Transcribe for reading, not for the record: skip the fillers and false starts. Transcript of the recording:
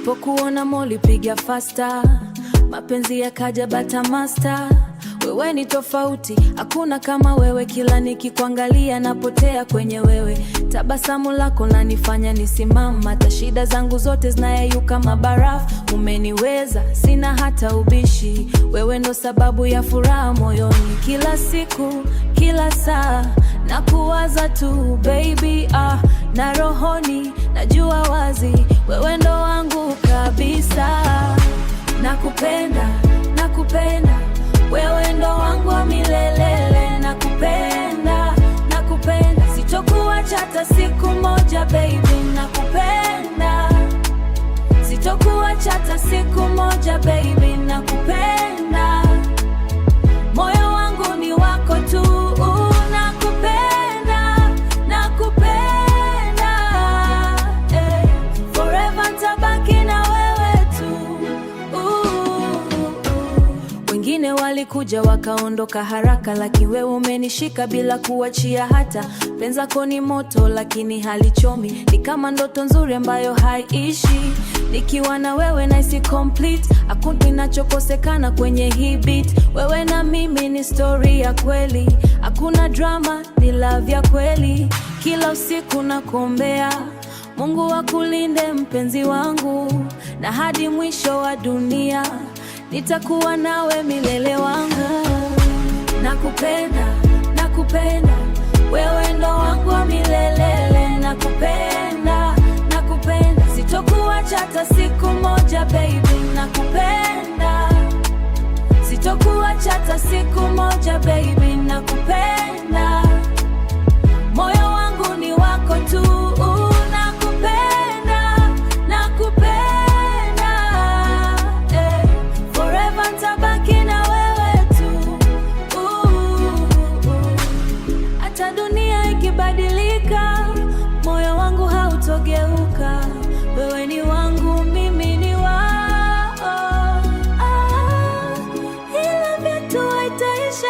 Nilipokuona moli piga fasta, mapenzi yakaja bata master. Wewe ni tofauti, hakuna kama wewe, kila nikikuangalia napotea kwenye wewe. Tabasamu lako lanifanya nisimama, hata shida zangu zote zinayeyuka mabarafu. Umeniweza, sina hata ubishi, wewe ndo sababu ya furaha moyoni. Kila siku, kila saa, nakuwaza tu baby, na rohoni najua wazi, wewe ndo wangu kabisa. Nakupenda, nakupenda, wewe ndo wangu wa milele. Nakupenda, nakupenda, sitokuacha hata siku moja baby. Nakupenda, sitokuacha hata siku moja baby. Nakupenda, moyo wangu ni wako tu. Nakupenda, nakupenda, forever nitabaki na wewe tu. Wengine walikuja wakaondoka haraka, lakini wewe umenishika bila kuachia hata. Penzi lako ni moto lakini halichomi, ni kama ndoto nzuri ambayo haiishi. Nikiwa na wewe nahisi complete, hakuna kinachokosekana kwenye hii beat. Wewe na mimi ni story ya kweli, hakuna drama, ni love ya kweli. Kila usiku nakuombea Mungu akulinde mpenzi wangu, na hadi mwisho wa dunia nitakuwa nawe milele wangu. Nakupenda, nakupenda, wewe ndo wangu wa milele. Nakupenda, nakupenda, sitokuacha hata siku moja baby. Nakupenda, sitokuacha hata siku moja baby. Nakupenda, moyo wangu ni wako tu. Nakupenda, nakupenda, forever nitabaki na wewe tu. Hata dunia ikibadilika, moyo wangu hautogeuka. Wewe ni wangu, mimi ni wao. Ila vyetu haitaisha.